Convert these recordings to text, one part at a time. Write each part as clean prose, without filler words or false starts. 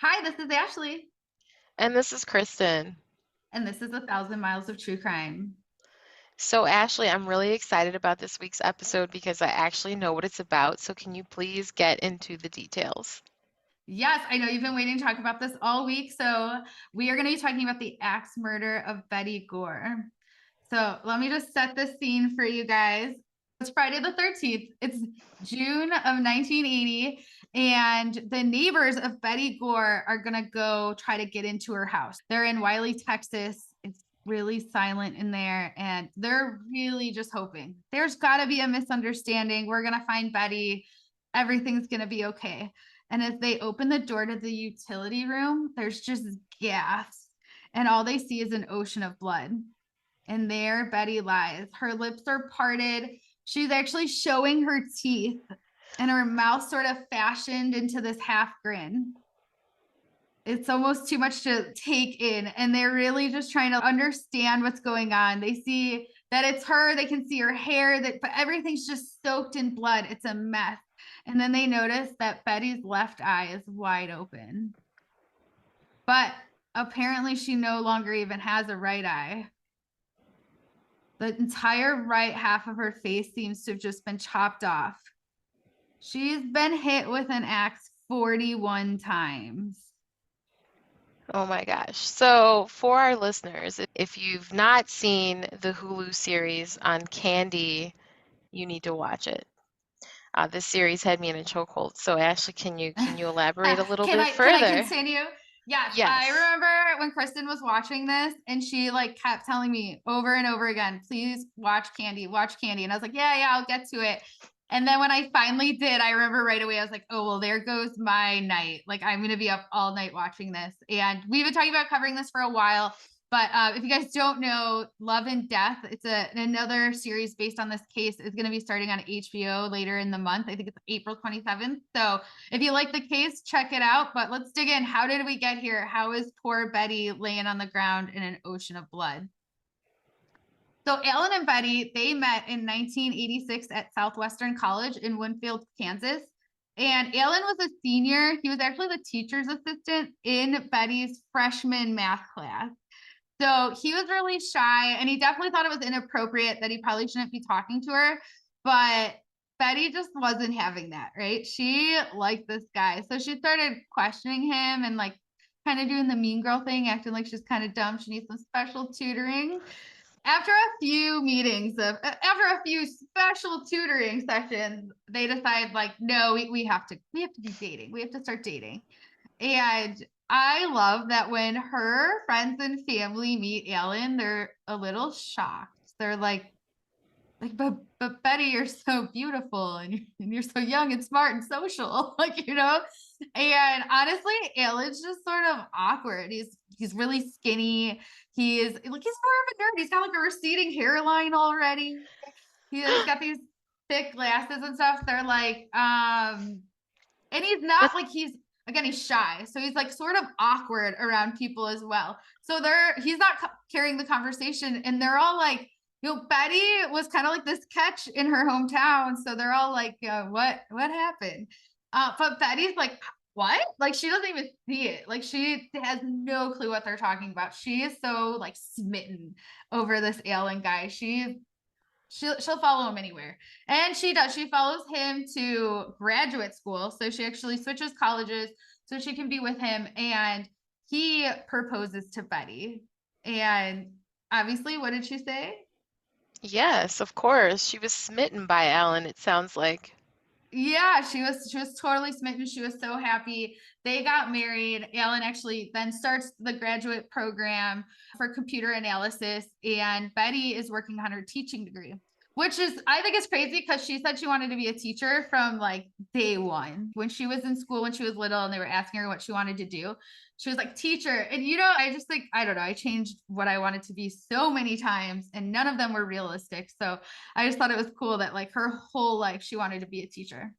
Hi, this is Ashley, And this is Kristen. and this is 1,000 Miles of True Crime. So, Ashley, I'm really excited about this week's episode because I actually know what it's about. So, can you please get into the details? Yes, I know you've been waiting to talk about this all week. So, we are going to be talking about the axe murder of Betty Gore. So, let me just set the scene for you guys. It's Friday the 13th. It's June of 1980, and the neighbors of Betty Gore are going to go try to get into her house. They're in Wylie, Texas. It's really silent in there, and they're really just hoping there's got to be a misunderstanding. We're going to find Betty. Everything's going to be okay. And as they open the door to the utility room, there's just gas. And all they see is an ocean of blood. And there Betty lies. Her lips are parted. She's actually showing her teeth, and her mouth sort of fashioned into this half grin. It's almost too much to take in. And they're really just trying to understand what's going on. They see that it's her, they can see her hair, but everything's just soaked in blood. It's a mess. And then they notice that Betty's left eye is wide open. But apparently she no longer even has a right eye. The entire right half of her face seems to have just been chopped off. She's been hit with an axe 41 times. Oh my gosh. So, for our listeners, if you've not seen the Hulu series on Candy, you need to watch it. This series had me in a chokehold. So, Ashley, can you elaborate a little can bit I further? continue? Yes, I Yes. remember when Kristen was watching this and she like kept telling me over and over again, please watch Candy, watch Candy. And I was like, yeah, I'll get to it. And then when I finally did, I remember right away, I was like, oh, well, there goes my night. Like, I'm going to be up all night watching this. And we've been talking about covering this for a while. But if you guys don't know, Love and Death, it's another series based on this case. Is going to be starting on HBO later in the month. I think it's April 27th. So if you like the case, check it out. But let's dig in. How did we get here? How is poor Betty laying on the ground in an ocean of blood? So Alan and Betty, they met in 1986 at Southwestern College in Winfield, Kansas. And Alan was a senior. He was actually the teacher's assistant in Betty's freshman math class. So he was really shy, and he definitely thought it was inappropriate that he probably shouldn't be talking to her. But Betty just wasn't having that, right? She liked this guy. So she started questioning him and like kind of doing the mean girl thing, acting like she's kind of dumb. She needs some special tutoring. After a few meetings after a few special tutoring sessions, they decide like, no, we have to be dating. We have to start dating. And I love that when her friends and family meet Alan, they're a little shocked. They're like, but Betty, you're so beautiful and you're so young and smart and social, like, you know. And honestly, Alan's just sort of awkward. He's really skinny. He's more of a nerd. He's got like a receding hairline already. He's got these thick glasses and stuff. They're like, and he's not But like he's shy, so he's like sort of awkward around people as well. So he's not carrying the conversation, and they're all like, Betty was kind of like this catch in her hometown, so they're all like, what happened? But Betty's like, what? Like she doesn't even see it. Like she has no clue what they're talking about. She is so like smitten over this Alan guy. She'll follow him anywhere, and she does. She follows him to graduate school, so she actually switches colleges so she can be with him. And he proposes to Betty, and obviously, what did she say? yes, of course. She was smitten by Alan, it sounds like. Yeah, she was totally smitten. She was so happy. They got married. Alan actually then starts the graduate program for computer analysis, and Betty is working on her teaching degree, which is I think is crazy because she said she wanted to be a teacher from like day one. When she was in school when she was little and they were asking her what she wanted to do, she was like teacher. And I just think I don't know, I changed what I wanted to be so many times and none of them were realistic. So I just thought it was cool that like her whole life she wanted to be a teacher.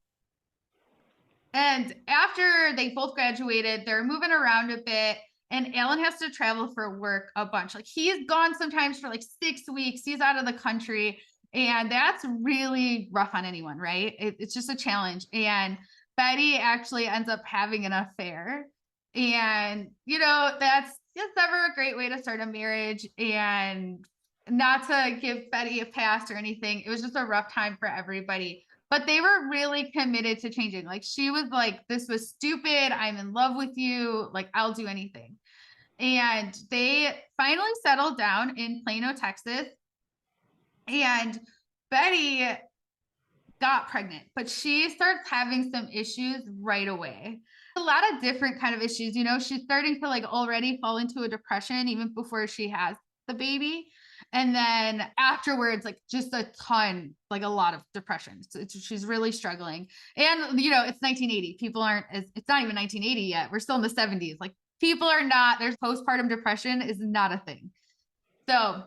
And after they both graduated, they're moving around a bit. And Alan has to travel for work a bunch. Like he's gone sometimes for like 6 weeks. He's out of the country. And that's really rough on anyone, right? It's just a challenge. And Betty actually ends up having an affair. And, that's just never a great way to start a marriage. And not to give Betty a pass or anything, it was just a rough time for everybody. But they were really committed to changing. Like, she was like, this was stupid. I'm in love with you. Like, I'll do anything. And they finally settled down in Plano, Texas. And Betty got pregnant, but she starts having some issues right away. A lot of different kind of issues. She's starting to like already fall into a depression even before she has the baby. And then afterwards, like just a ton, like a lot of depression. So she's really struggling. And it's 1980. People aren't as, it's not even 1980 yet. We're still in the 70s. Like people are not, there's postpartum depression is not a thing. So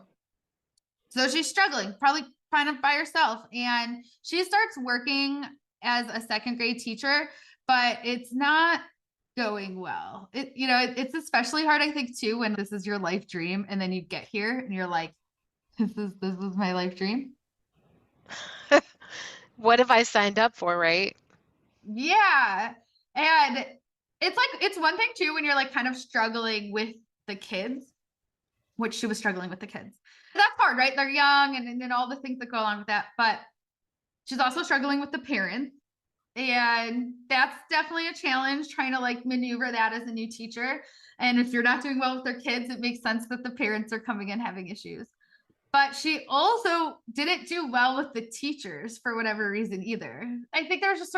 she's struggling, probably kind of by herself. And she starts working as a second grade teacher, but it's not going well. It's especially hard, I think, too, when this is your life dream and then you get here and you're like, this is my life dream. What have I signed up for, right? Yeah. And it's one thing too when you're like kind of struggling with the kids, which she was struggling with the kids. That's hard, right? They're young and all the things that go along with that. But she's also struggling with the parents. And that's definitely a challenge trying to like maneuver that as a new teacher. And if you're not doing well with their kids, it makes sense that the parents are coming in having issues. But she also didn't do well with the teachers for whatever reason either. I think there was just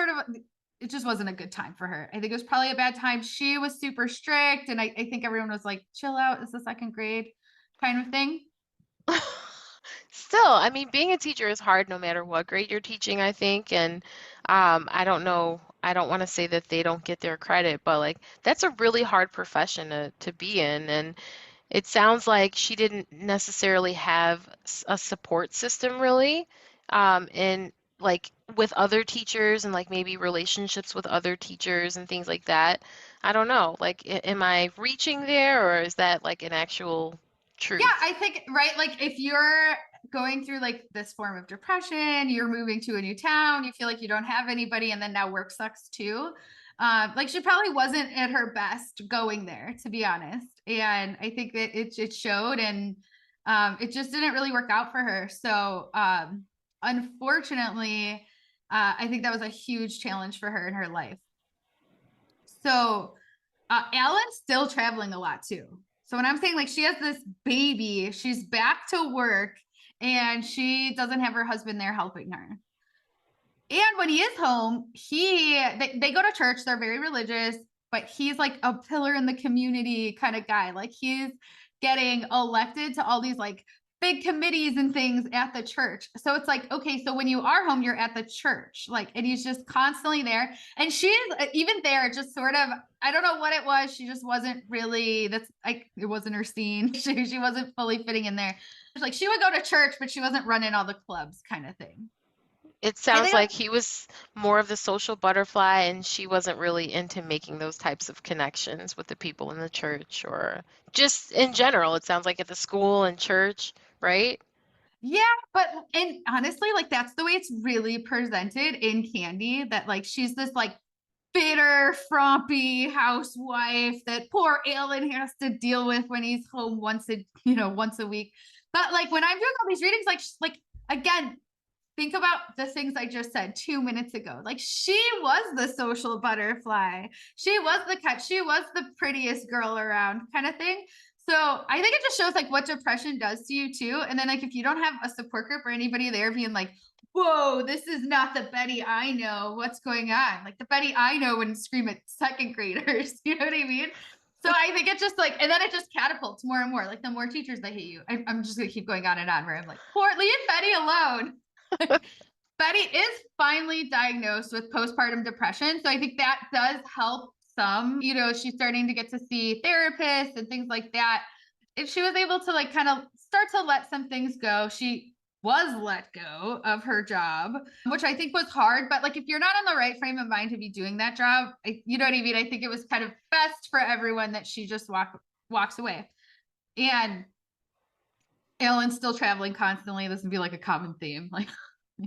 it just wasn't a good time for her. I think it was probably a bad time. She was super strict. And I think everyone was like, chill out, it's the second grade kind of thing. Still, I mean, being a teacher is hard no matter what grade you're teaching, I think. And I don't know, I don't want to say that they don't get their credit, but like that's a really hard profession to be in. And it sounds like she didn't necessarily have a support system really, in like with other teachers and like maybe relationships with other teachers and things like that. I don't know, like, am I reaching there or is that like an actual Yeah, truth? I think, right, like if you're going through like this form of depression, you're moving to a new town, you feel like you don't have anybody, and then now work sucks too. Like she probably wasn't at her best going there, to be honest. And I think that it showed, and it just didn't really work out for her. So unfortunately, I think that was a huge challenge for her in her life. So Alan's still traveling a lot too. So when I'm saying like she has this baby, she's back to work and she doesn't have her husband there helping her. And when he is home, they go to church, they're very religious, but he's like a pillar in the community kind of guy. Like he's getting elected to all these like big committees and things at the church. So it's like, okay, so when you are home, you're at the church. Like, and he's just constantly there. And she's even there, just sort of, I don't know what it was. She just wasn't really, that's like, it wasn't her scene. She wasn't fully fitting in there. It's like she would go to church, but she wasn't running all the clubs kind of thing. It I sounds think like he was more of the social butterfly and she wasn't really into making those types of connections with the people in the church or just in general. It sounds like at the school and church, right? yeah, but and honestly, like that's the way it's really presented in Candy, that like she's this like bitter, frumpy housewife that poor Alan has to deal with when he's home once a week. But like when I'm doing all these readings, like again, think about the things I just said 2 minutes ago. Like she was the social butterfly. She was the cut. She was the prettiest girl around kind of thing. So I think it just shows like what depression does to you too. And then like if you don't have a support group or anybody there being like, whoa, this is not the Betty I know. What's going on? Like the Betty I know wouldn't scream at second graders. You know what I mean? So I think it's just like, and then it just catapults more and more. Like the more teachers that hate you, I'm just gonna keep going on and on. Where I'm like, poor leave Betty alone. Betty is finally diagnosed with postpartum depression. So I think that does help some. She's starting to get to see therapists and things like that. If she was able to like kind of start to let some things go, she was let go of her job, which I think was hard. But like if you're not in the right frame of mind to be doing that job, you know what I mean? I think it was kind of best for everyone that she just walks away. And Alan's still traveling constantly. This would be like a common theme. Like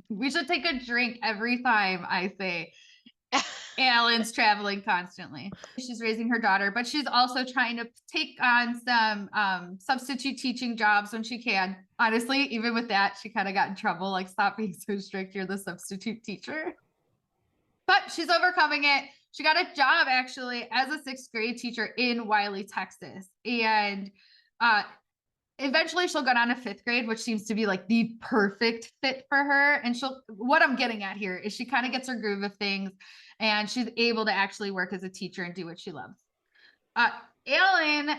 we should take a drink every time I say Alan's traveling constantly. She's raising her daughter, but she's also trying to take on some substitute teaching jobs when she can. Honestly, even with that, she kind of got in trouble. Like, stop being so strict. You're the substitute teacher. But she's overcoming it. She got a job actually as a 6th grade teacher in Wylie, Texas. And eventually she'll go down to 5th grade, which seems to be like the perfect fit for her. And what I'm getting at here is she kind of gets her groove of things and she's able to actually work as a teacher and do what she loves. Alan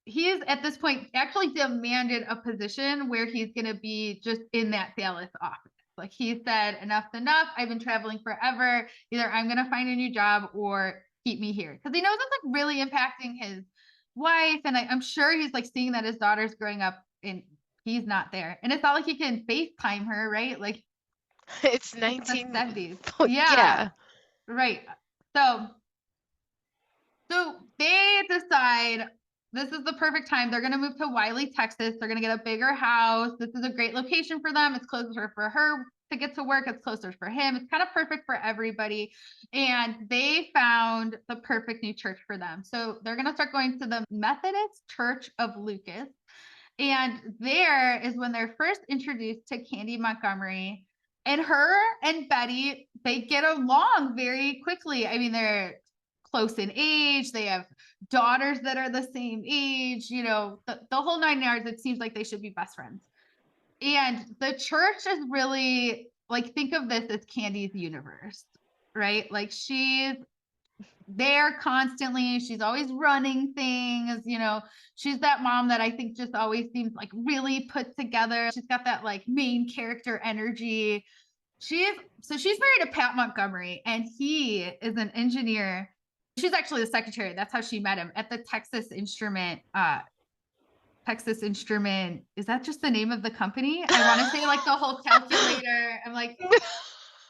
he's at this point actually demanded a position where he's going to be just in that sales office. Like, he said, enough's enough. I've been traveling forever. Either I'm going to find a new job or keep me here. Because he knows it's like really impacting his wife. And I'm sure he's like seeing that his daughter's growing up and he's not there. And it's not like he can FaceTime her, right? Like, It's the 1970s. 70s. Yeah. Right. So they decide this is the perfect time. They're going to move to Wylie, Texas. They're going to get a bigger house. This is a great location for them. It's closer for her to get to work. It's closer for him. It's kind of perfect for everybody. And they found the perfect new church for them. So they're going to start going to the Methodist Church of Lucas. And there is when they're first introduced to Candy Montgomery. And her and Betty, they get along very quickly. I mean, they're close in age. They have daughters that are the same age, the whole 9 yards. It seems like they should be best friends. And the church is really like, think of this as Candy's universe, right? Like, she's there constantly. She's always running things, she's that mom that I think just always seems like really put together. She's got that like main character energy. She's married to Pat Montgomery, and he is an engineer. She's actually the secretary. That's how she met him at the Texas Instrument. Texas Instrument. Is that just the name of the company? I want to say like the whole calculator. I'm like,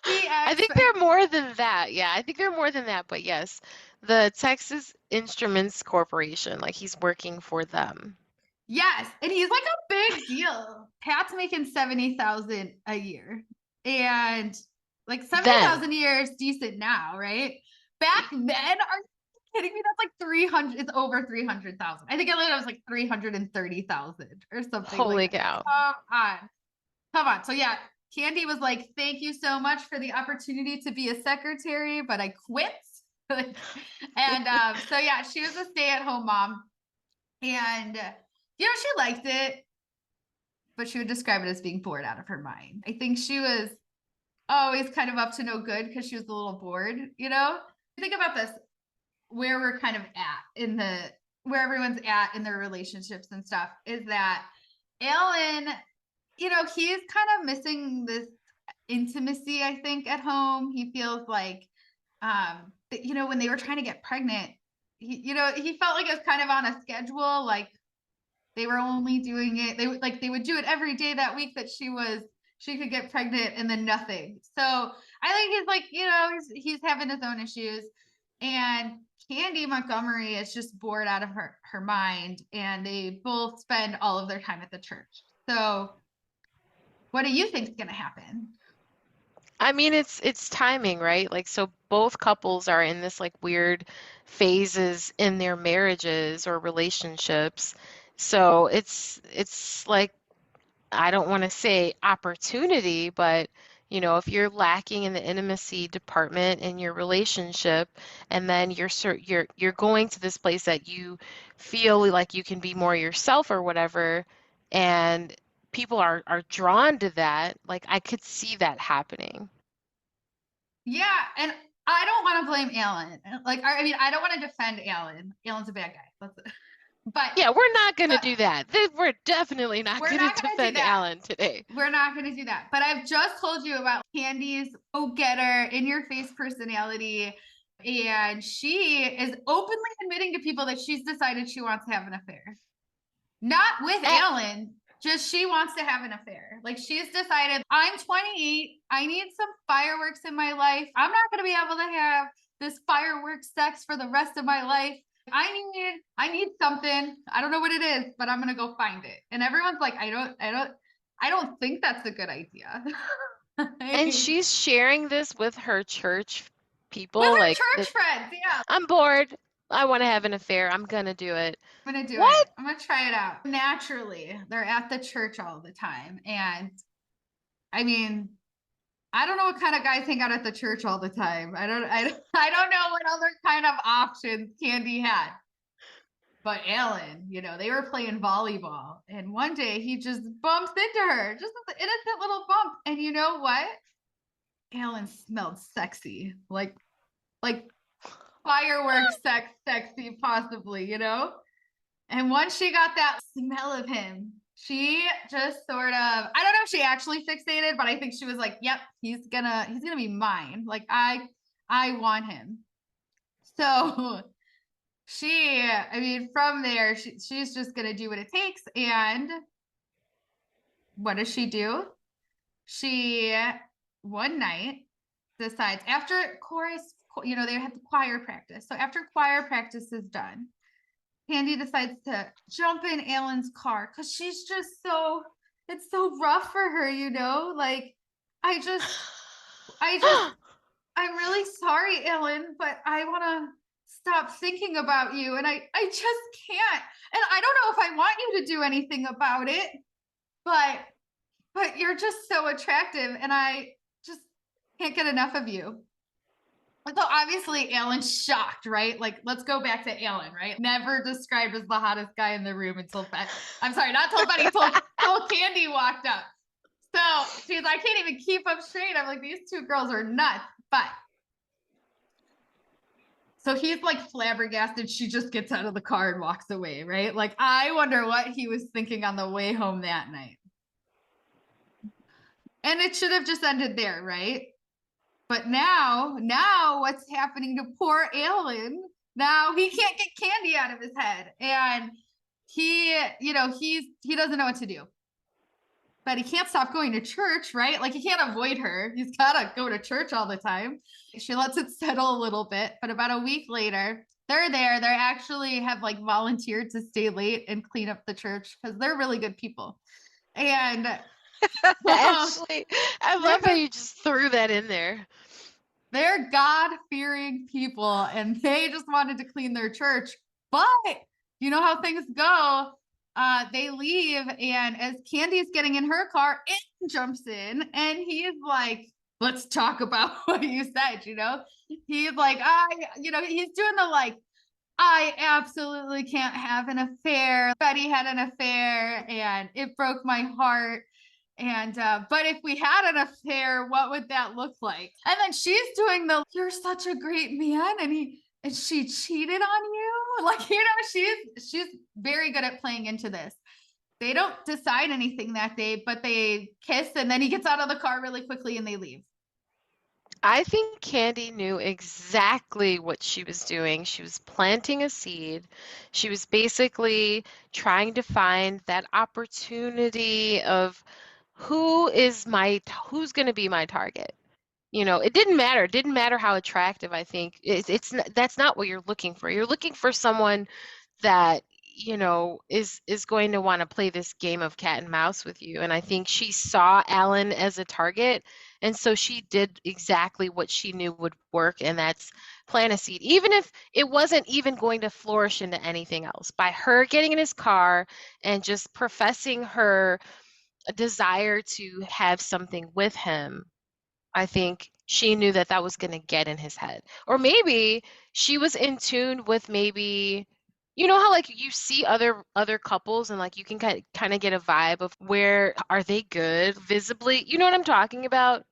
I think they're more than that. Yeah, I think they're more than that. But yes, the Texas Instruments Corporation, like he's working for them. Yes, and he's like a big deal. Pat's making 70,000 a year, and like 70,000 a year is decent now, right? Back then, are you kidding me? That's like 300. It's over 300,000. I think it was like 330,000 or something. Holy like cow! Come on. So yeah, Candy was like, "Thank you so much for the opportunity to be a secretary, but I quit." And so yeah, she was a stay-at-home mom, and she liked it, but she would describe it as being bored out of her mind. I think she was always kind of up to no good because she was a little bored, Think about this, where we're kind of at where everyone's at in their relationships and stuff, is that Alan, he's kind of missing this intimacy, I think, at home. He feels like, when they were trying to get pregnant, he felt like it was kind of on a schedule, like, they were only doing it. They would do it every day that week that she could get pregnant, and then nothing. So I think he's like, he's having his own issues, and Candy Montgomery is just bored out of her mind, and they both spend all of their time at the church. So what do you think is going to happen? I mean, it's timing, right? Like, so both couples are in this like weird phases in their marriages or relationships. So it's like, I don't want to say opportunity, but if you're lacking in the intimacy department in your relationship, and then you're going to this place that you feel like you can be more yourself or whatever, and people are drawn to that, like I could see that happening. Yeah, and I don't want to blame Alan. Like, I mean, I don't want to defend Alan. Alan's a bad guy. But yeah, we're not going to do that. We're definitely not going to defend Alan today. We're not going to do that. But I've just told you about Candy's go-getter, in-your-face personality, and she is openly admitting to people that she's decided she wants to have an affair. Not with Alan, just she wants to have an affair. Like, she's decided, I'm 28, I need some fireworks in my life. I'm not going to be able to have this fireworks sex for the rest of my life. I need something. I don't know what it is, but I'm gonna go find it. And everyone's like, I don't think that's a good idea. And she's sharing this with her church With people, her like, church friends, yeah. I'm bored. I want to have an affair. I'm gonna do it. I'm gonna do What? it. I'm gonna try it out. Naturally, they're at the church all the time. And I mean, I don't know what kind of guys hang out at the church all the time. I don't know what other kind of options Candy had. But Alan, they were playing volleyball, and one day he just bumps into her, just an innocent little bump. And you know what? Alan smelled sexy, like fireworks sexy, possibly. And once she got that smell of him, she just sort of, I don't know if she actually fixated, but I think she was like, yep, he's gonna be mine. Like I want him. So from there, she's just gonna do what it takes. And what does she do? She one night decides after chorus, they had the choir practice. So after choir practice is done, Candy decides to jump in Alan's car because she's just it's so rough for her. Like, I'm really sorry, Alan, but I want to stop thinking about you. And I just can't. And I don't know if I want you to do anything about it, but you're just so attractive and I just can't get enough of you. So obviously Alan's shocked, right? Like, let's go back to Alan, right? Never described as the hottest guy in the room until I'm sorry, not till Betty, till Candy walked up. So she's like, I can't even keep up straight. I'm like, these two girls are nuts. But so he's like flabbergasted. She just gets out of the car and walks away, right? Like, I wonder what he was thinking on the way home that night. And it should have just ended there, right? But now what's happening to poor Alan? Now he can't get Candy out of his head. And he doesn't know what to do. But he can't stop going to church, right? Like, he can't avoid her. He's got to go to church all the time. She lets it settle a little bit. But about a week later, they're there. They actually have like volunteered to stay late and clean up the church because they're really good people. And Ashley, I love how you just threw that in there. They're God-fearing people and they just wanted to clean their church. But you know how things go. They leave, and as Candy's getting in her car, it jumps in and he's like, let's talk about what you said. He's like, he's doing the like, I absolutely can't have an affair. Betty had an affair and it broke my heart. And but if we had an affair, what would that look like? And then she's doing the, you're such a great man, and she cheated on you. Like, she's very good at playing into this. They don't decide anything that day, but they kiss, and then he gets out of the car really quickly and they leave. I think Candy knew exactly what she was doing. She was planting a seed. She was basically trying to find that opportunity of who's going to be my target. It didn't matter. It didn't matter how attractive. I think that's not what you're looking for. You're looking for someone that is going to want to play this game of cat and mouse with you. And I think she saw Alan as a target, and so she did exactly what she knew would work, and that's plant a seed, even if it wasn't even going to flourish into anything else. By her getting in his car and just professing her desire to have something with him, I think she knew that that was going to get in his head. Or maybe she was in tune with, maybe, how like you see other couples and like you can kind of get a vibe of where are they good visibly, you know what I'm talking about?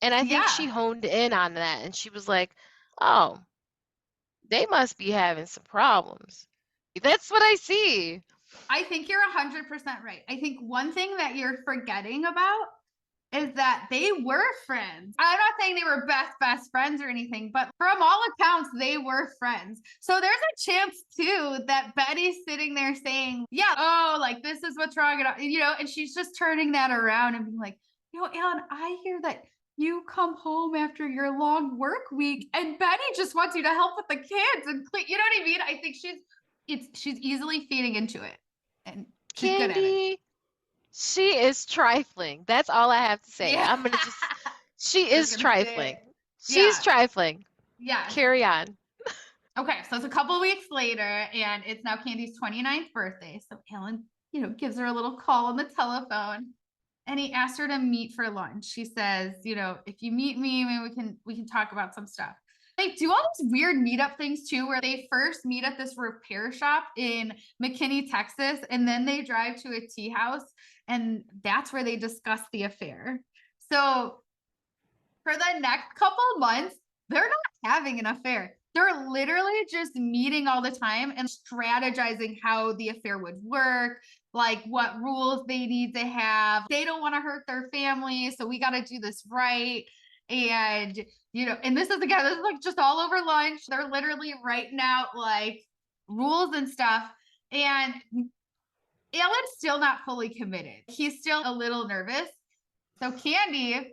And I think she honed in on that and she was like, oh, they must be having some problems. That's what I see. I think you're 100% right. I think one thing that you're forgetting about is that they were friends. I'm not saying they were best friends or anything, but from all accounts, they were friends. So there's a chance too that Betty's sitting there saying, yeah, oh, like, this is what's wrong. And she's just turning that around and being like, Alan, I hear that you come home after your long work week and Betty just wants you to help with the kids and clean. You know what I mean? I think she's easily feeding into it. And she's good at it. She is trifling. That's all I have to say. Yeah. I'm gonna just She Just is gonna say trifling. it. She's Yeah. trifling. Yes. Carry on. Okay, so it's a couple weeks later, and it's now Candy's 29th birthday. So Alan, gives her a little call on the telephone, and he asked her to meet for lunch. She says, if you meet me, maybe we can talk about some stuff. They do all these weird meetup things too, where they first meet at this repair shop in McKinney, Texas, and then they drive to a tea house, and that's where they discuss the affair. So for the next couple months, they're not having an affair. They're literally just meeting all the time and strategizing how the affair would work, like what rules they need to have. They don't want to hurt their family, so we got to do this right. And, and this is like just all over lunch. They're literally writing out like rules and stuff. And Alan's still not fully committed. He's still a little nervous. So Candy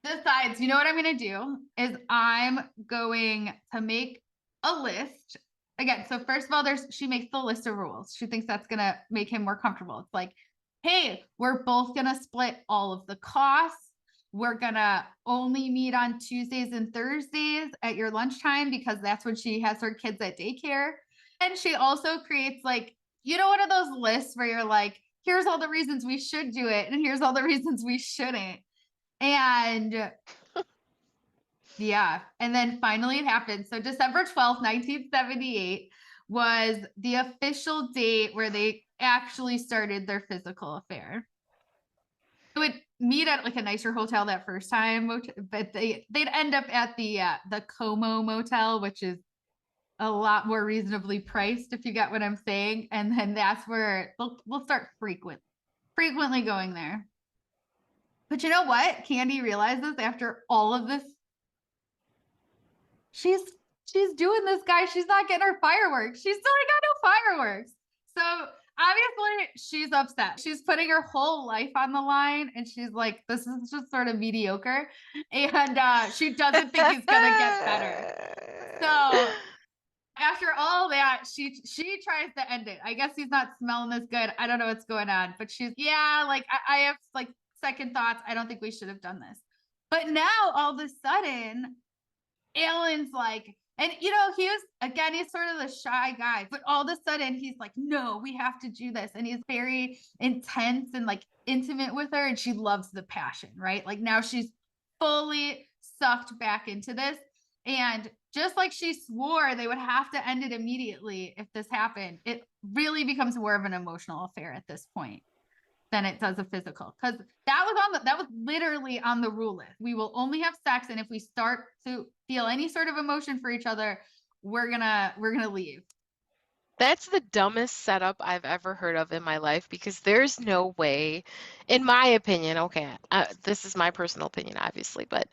decides, what I'm going to do is I'm going to make a list. Again, so first of all, she makes the list of rules. She thinks that's going to make him more comfortable. It's like, hey, we're both going to split all of the costs. We're going to only meet on Tuesdays and Thursdays at your lunchtime because that's when she has her kids at daycare. And she also creates like, one of those lists where you're like, here's all the reasons we should do it. And here's all the reasons we shouldn't. And yeah, and then finally it happened. So December 12th, 1978 was the official date where they actually started their physical affair. They would meet at like a nicer hotel that first time, but they'd end up at the Como Motel, which is a lot more reasonably priced, if you get what I'm saying. And then that's where we'll start frequently going there. But you know what? Candy realizes after all of this, she's doing this, guy. She's not getting her fireworks. She's still got no fireworks. So obviously she's upset. She's putting her whole life on the line, and she's like, this is just sort of mediocre. And she doesn't think he's gonna get better. So after all that, she tries to end it. I guess he's not smelling as good. I don't know what's going on, but she's like, I have like second thoughts. I don't think we should have done this. But now all of a sudden, Alan's like, and he was, again, he's sort of the shy guy, but all of a sudden he's like, no, we have to do this. And he's very intense and like intimate with her, and she loves the passion, right? Like now she's fully sucked back into this. And just like she swore they would have to end it immediately if this happened, it really becomes more of an emotional affair at this point than it does a physical, because that was literally on the rule list. We will only have sex, and if we start to feel any sort of emotion for each other, we're gonna leave. That's the dumbest setup I've ever heard of in my life, because there's no way, in my opinion, okay, this is my personal opinion, obviously, but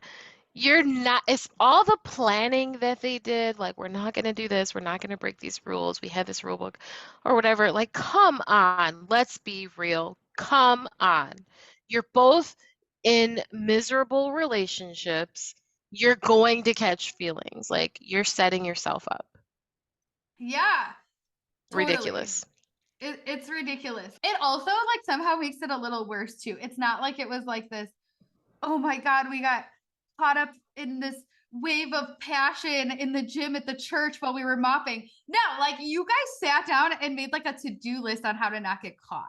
it's all the planning that they did, like, we're not going to do this, we're not going to break these rules, we have this rule book or whatever. Like, come on, let's be real. Come on. You're both in miserable relationships. You're going to catch feelings. Like, you're setting yourself up. Yeah. Totally. Ridiculous. It's ridiculous. It also like somehow makes it a little worse too. It's not like it was like this, oh my God, we got caught up in this wave of passion in the gym at the church while we were mopping. No, like you guys sat down and made like a to-do list on how to not get caught.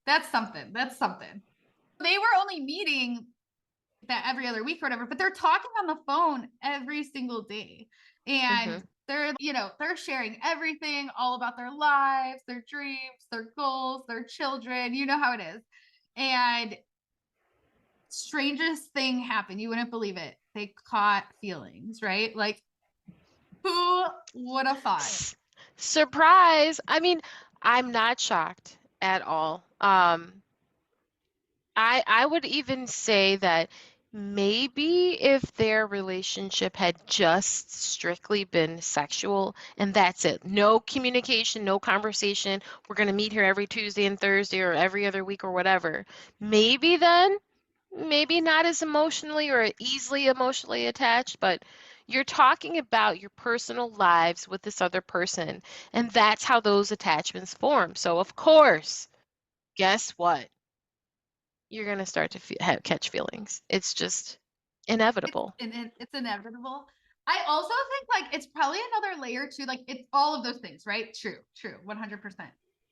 That's something. They were only meeting that every other week or whatever, but they're talking on the phone every single day. And they're sharing everything, all about their lives, their dreams, their goals, their children. You know how it is. And strangest thing happened. You wouldn't believe it. They caught feelings, right? Like, who would have thought? Surprise. I mean, I'm not shocked at all. I would even say that maybe if their relationship had just strictly been sexual and that's it, no communication, no conversation, we're going to meet here every Tuesday and Thursday or every other week or whatever, maybe then, maybe not as emotionally or easily emotionally attached, but you're talking about your personal lives with this other person, and that's how those attachments form. So, of course, guess what? you're going to start to catch feelings. It's just inevitable. It's inevitable. I also think like it's probably another layer too. Like it's all of those things, right? True, 100%.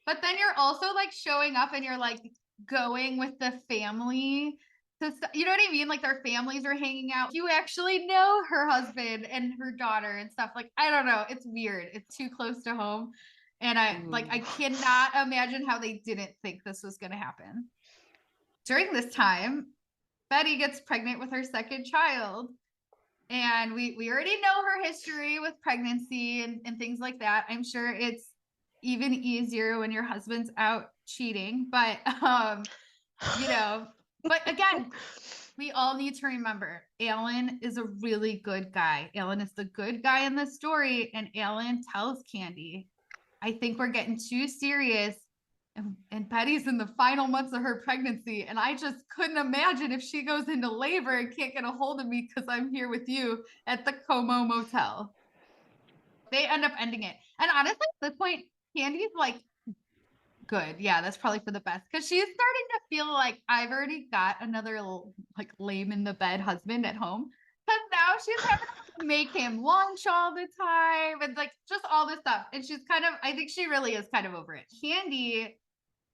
But then you're also like showing up and you're like going with the family to, you know what I mean? Like their families are hanging out. You actually know her husband and her daughter and stuff. Like I don't know. It's weird. It's too close to home, and I cannot imagine how they didn't think this was going to happen. During this time, Betty gets pregnant with her second child. And we already know her history with pregnancy and things like that. I'm sure it's even easier when your husband's out cheating. But you know, but again, we all need to remember Alan is a really good guy. Alan is the good guy in the story. And Alan tells Candy, I think we're getting too serious. And Betty's in the final months of her pregnancy. And I just couldn't imagine if she goes into labor and can't get a hold of me because I'm here with you at the Como Motel. They end up ending it. And honestly, at this point, Candy's like, good. Yeah, that's probably for the best. Because she's starting to feel like I've already got another like lame in the bed husband at home. Because now she's having to make him lunch all the time and like just all this stuff. And she's kind of, I think she really is kind of over it. Candy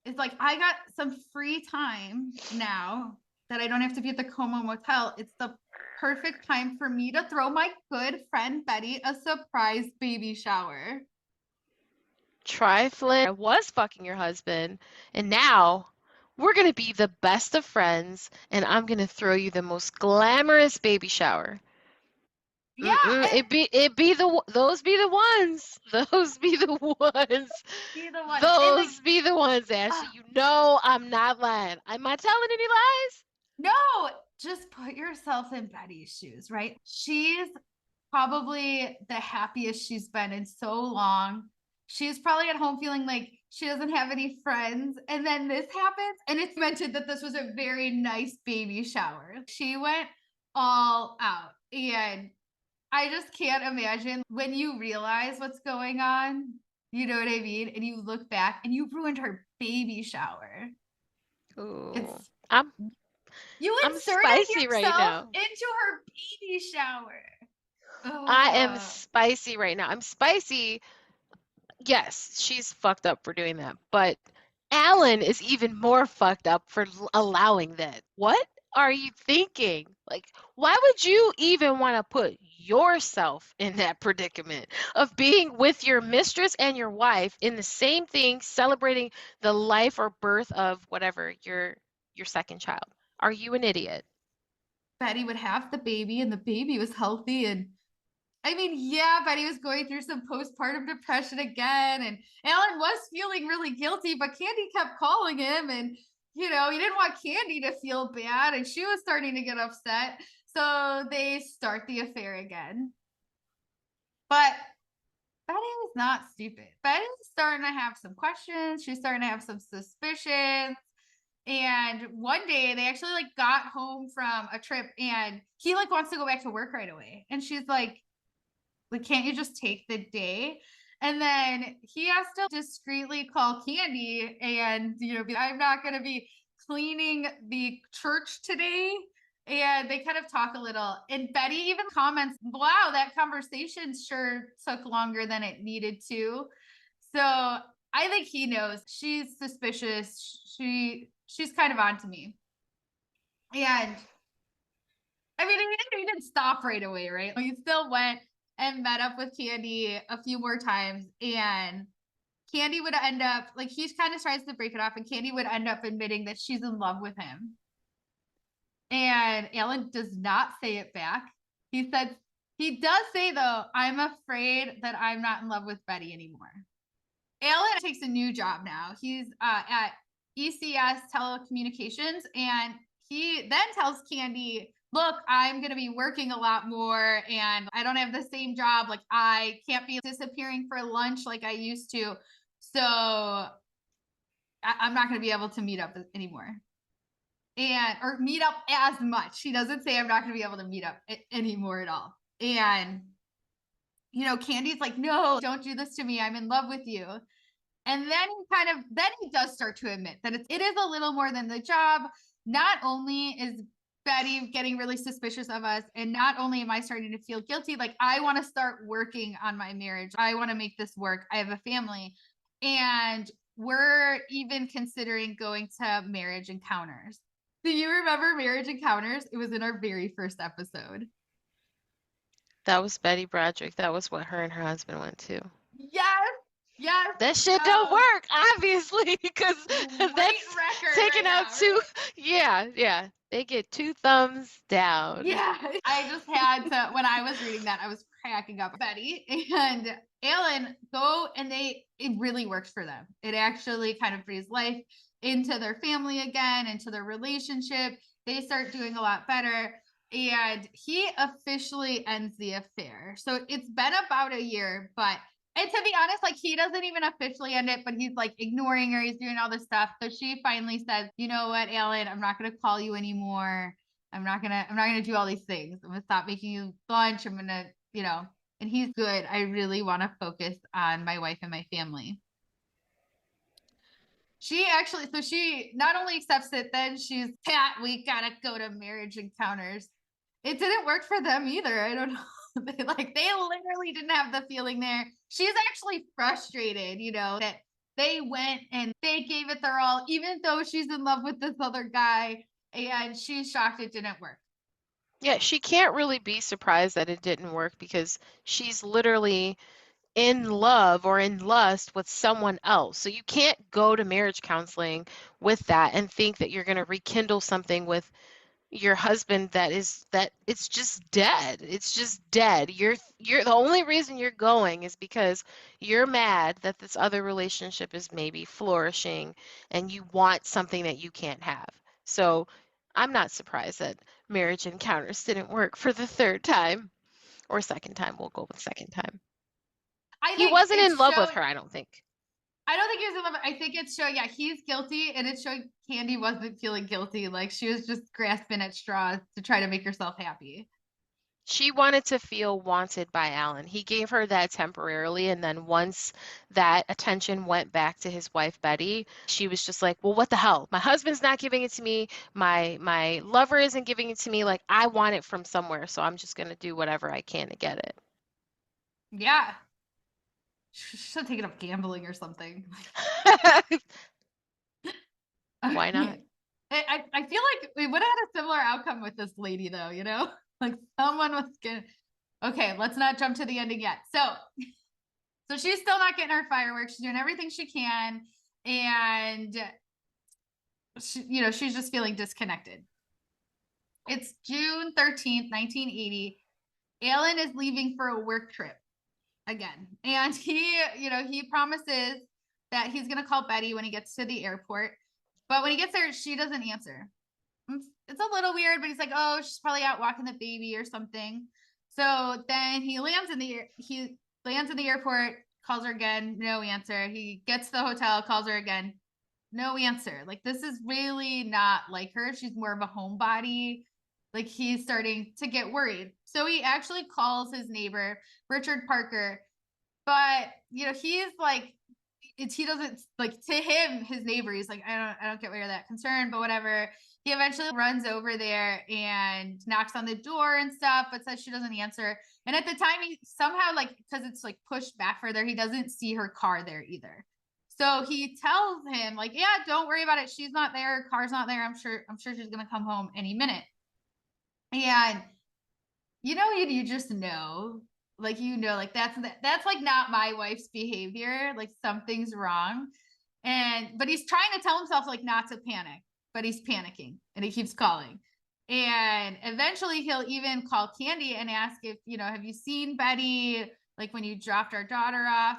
is like, I got some free time now that I don't have to be at the Como Motel. It's the perfect time for me to throw my good friend Betty a surprise baby shower. Trifling. I was fucking your husband, and now we're going to be the best of friends, and I'm going to throw you the most glamorous baby shower. Yeah, those be the ones. Those be the ones. Those be the ones, Ashley. You know I'm not lying. Am I telling any lies? No, just put yourself in Betty's shoes, right? She's probably the happiest she's been in so long. She's probably at home feeling like she doesn't have any friends. And then this happens. And it's mentioned that this was a very nice baby shower. She went all out. And I just can't imagine when you realize what's going on, you know what I mean? And you look back and you ruined her baby shower. Ooh, You I'm inserted spicy yourself right now. into her baby shower. I am spicy right now. I'm spicy. Yes, she's fucked up for doing that, but Alan is even more fucked up for allowing that. What are you thinking? Like, why would you even want to put yourself in that predicament of being with your mistress and your wife in the same thing, celebrating the life or birth of whatever your second child? Are you an idiot? Betty would have the baby and the baby was healthy. And I mean, yeah, Betty was going through some postpartum depression again. And Alan was feeling really guilty, but Candy kept calling him. And, you know, he didn't want Candy to feel bad. And she was starting to get upset. So they start the affair again. But Betty was not stupid. Betty's starting to have some questions. She's starting to have some suspicions. And one day they actually like got home from a trip and he like wants to go back to work right away. And she's like, can't you just take the day? And then he has to discreetly call Candy and, you know, I'm not going to be cleaning the church today. And they kind of talk a little. And Betty even comments, wow, that conversation sure took longer than it needed to. So I think he knows she's suspicious. She's kind of on to me. And I mean, he didn't stop right away, right? He still went and met up with Candy a few more times. And Candy would end up, like, he kind of tries to break it off, and Candy would end up admitting that she's in love with him. And Alan does not say it back. He does say, though, I'm afraid that I'm not in love with Betty anymore. Alan takes a new job now. He's at ECS Telecommunications, and he then tells Candy, look, I'm going to be working a lot more and I don't have the same job. Like I can't be disappearing for lunch like I used to. So I'm not going to be able to meet up anymore or meet up as much. He doesn't say I'm not going to be able to meet up anymore at all. And, you know, Candy's like, no, don't do this to me. I'm in love with you. And then he does start to admit that it is a little more than the job. not only is Betty getting really suspicious of us, and not only am I starting to feel guilty, like I want to start working on my marriage. I want to make this work. I have a family. And we're even considering going to marriage encounters. Do you remember marriage encounters? It was in our very first episode. That was Betty Broderick. That was what her and her husband went to. Yes, yes. That shit don't work, obviously, because Great that's record taking right out now, two. right? Yeah. They get 2 thumbs down. Yeah, I just had to, when I was reading that, I was cracking up. Betty and Alan go, and it really works for them. It actually kind of breathes life into their family again, into their relationship. They start doing a lot better. And he officially ends the affair. So it's been about a year, but, and to be honest, like he doesn't even officially end it, but he's like ignoring her. He's doing all this stuff. So she finally says, you know what, Alan, I'm not going to call you anymore. I'm not gonna do all these things. I'm gonna stop making you lunch. I'm gonna, and he's good. I really want to focus on my wife and my family. She not only accepts it, then she's, Pat, we gotta go to marriage encounters. It didn't work for them either. I don't know. They literally didn't have the feeling there. She's actually frustrated, that they went and they gave it their all, even though she's in love with this other guy, and she's shocked it didn't work. Yeah, she can't really be surprised that it didn't work because she's literally in love or in lust with someone else. So you can't go to marriage counseling with that and think that you're going to rekindle something with your husband that it's just dead. It's just dead. You're the only reason you're going is because you're mad that this other relationship is maybe flourishing and you want something that you can't have. So I'm not surprised that marriage encounters didn't work for the third time or second time. We'll go with second time. I He think wasn't in it's love with showing. her, I don't think. I don't think he was in love. I think it's showing. Yeah, he's guilty, and it's showing Candy wasn't feeling guilty. Like she was just grasping at straws to try to make herself happy. She wanted to feel wanted by Alan. He gave her that temporarily, and then once that attention went back to his wife Betty, she was just like, "Well, what the hell? My husband's not giving it to me. My lover isn't giving it to me. Like I want it from somewhere, so I'm just gonna do whatever I can to get it." Yeah, she should have taken up gambling or something. Why not? I feel like we would have had a similar outcome with this lady, though. Like someone was gonna. Okay, let's not jump to the ending yet. So she's still not getting her fireworks. She's doing everything she can, and she's just feeling disconnected. It's June 13th, 1980. Alan is leaving for a work trip again. And he promises that he's going to call Betty when he gets to the airport. But when he gets there, she doesn't answer. It's a little weird, but he's like, oh, she's probably out walking the baby or something. So then he lands in the airport, calls her again, no answer. He gets to the hotel, calls her again, no answer. Like this is really not like her. She's more of a homebody. Like he's starting to get worried. So he actually calls his neighbor, Richard Parker. But he's like, he doesn't like, to him, his neighbor, he's like, I don't get why you're that concerned, but whatever. He eventually runs over there and knocks on the door and stuff, but says she doesn't answer. And at the time, he somehow, like, because it's like pushed back further, he doesn't see her car there either. So he tells him, like, yeah, don't worry about it. She's not there. Her car's not there. I'm sure she's gonna come home any minute. And you just know, like, like that's like not my wife's behavior. Like something's wrong. But he's trying to tell himself like not to panic, but he's panicking and he keeps calling. And eventually he'll even call Candy and ask if, have you seen Betty? Like when you dropped our daughter off.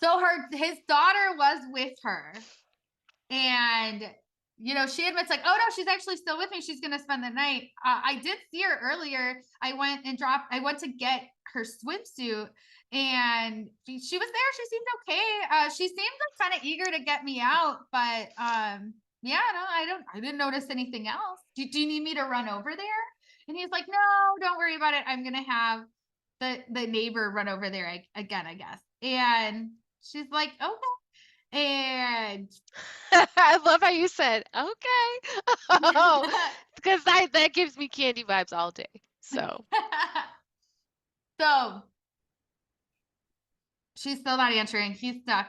So his daughter was with her. And she admits like, oh no, she's actually still with me. She's gonna spend the night. I did see her earlier. I went to get her swimsuit, and she was there. She seemed okay. She seemed like kind of eager to get me out, but yeah, no, I didn't notice anything else. Do you need me to run over there? And he's like, no, don't worry about it. I'm gonna have the neighbor run over there again, I guess. And she's like, okay. And I love how you said, okay. Oh, because that gives me Candy vibes all day. So, so she's still not answering. He's stuck.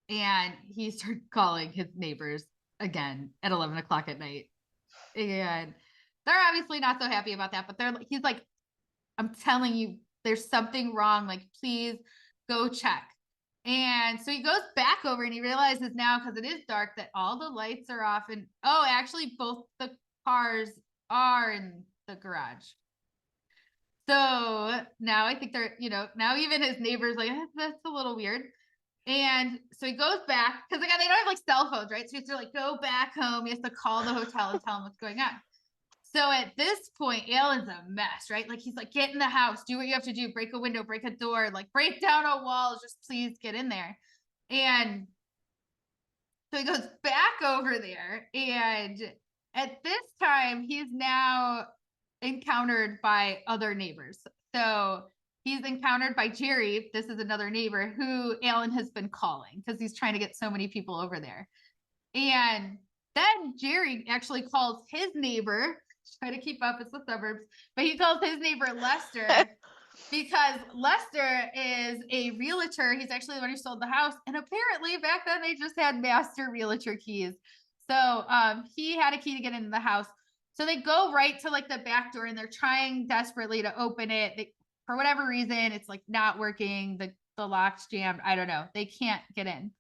And he started calling his neighbors again at 11 o'clock at night. And they're obviously not so happy about that, but he's like, I'm telling you, there's something wrong. Like, please go check. And so he goes back over and he realizes now, because it is dark, that all the lights are off. And oh, actually, both the cars are in the garage. So now I think they're, now even his neighbor's like, that's a little weird. And so he goes back because again, they don't have like cell phones, right? So he has to like go back home. He has to call the hotel and tell them what's going on. So at this point, Alan's a mess, right? Like he's like, get in the house, do what you have to do, break a window, break a door, like break down a wall, just please get in there. And so he goes back over there. And at this time, he's now encountered by other neighbors. So he's encountered by Jerry. This is another neighbor who Alan has been calling because he's trying to get so many people over there. And then Jerry actually calls his neighbor, try to keep up, it's the suburbs, but he calls his neighbor Lester because Lester is a realtor. He's actually the one who sold the house. And apparently back then they just had master realtor keys. So he had a key to get into the house. So they go right to like the back door and they're trying desperately to open it. For whatever reason, it's like not working. The lock's jammed. I don't know. They can't get in.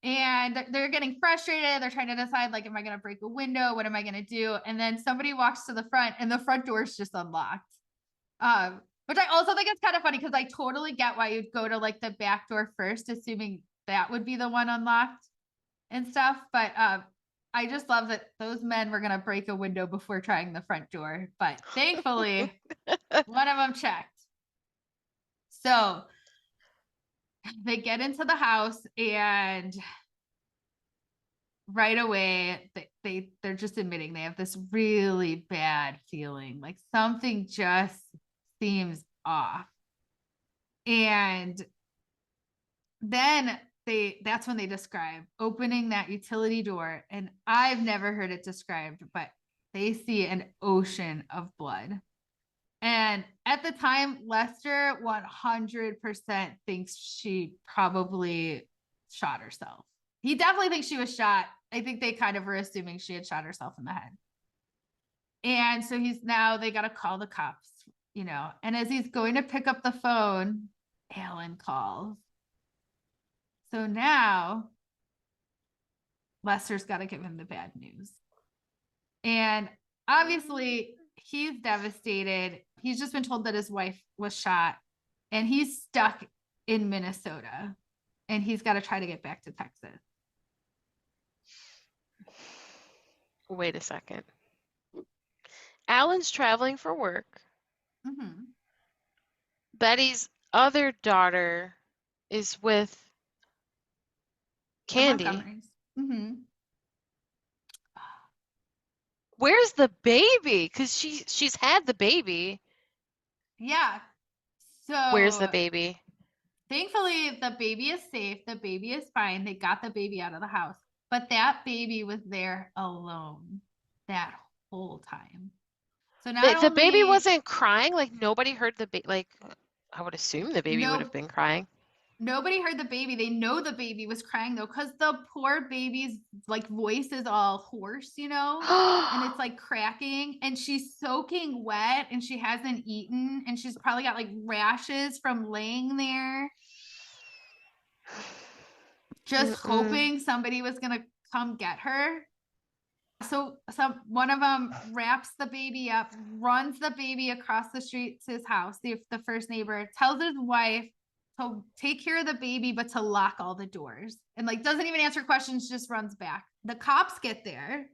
And they're getting frustrated. They're trying to decide, like, am I going to break a window? What am I going to do? And then somebody walks to the front and the front door is just unlocked. Which I also think it's kind of funny because I totally get why you'd go to like the back door first, assuming that would be the one unlocked and stuff. But I just love that those men were going to break a window before trying the front door. But thankfully, one of them checked. So they get into the house and right away they're just admitting they have this really bad feeling, like something just seems off. And then that's when they describe opening that utility door, and I've never heard it described, but they see an ocean of blood. And at the time, Lester 100% thinks she probably shot herself. He definitely thinks she was shot. I think they kind of were assuming she had shot herself in the head. And so they got to call the cops, and as he's going to pick up the phone, Alan calls. So now Lester's got to give him the bad news. And obviously he's devastated. He's just been told that his wife was shot and he's stuck in Minnesota and he's got to try to get back to Texas. Wait a second. Alan's traveling for work. Mm-hmm. Betty's other daughter is with Candy. Mm-hmm. Where's the baby? Because she's had the baby. Yeah. So where's the baby? Thankfully, the baby is safe. The baby is fine. They got the baby out of the house. But that baby was there alone that whole time. So The baby wasn't crying? Like nobody heard the baby? Like I would assume the baby would have been crying. Nobody heard the baby. They know the baby was crying though, because the poor baby's like voice is all hoarse, and it's like cracking, and she's soaking wet and she hasn't eaten, and she's probably got like rashes from laying there. Just hoping somebody was gonna come get her. So one of them wraps the baby up, runs the baby across the street to his house. The first neighbor tells his wife to take care of the baby, but to lock all the doors, and like doesn't even answer questions, just runs back. The cops get there,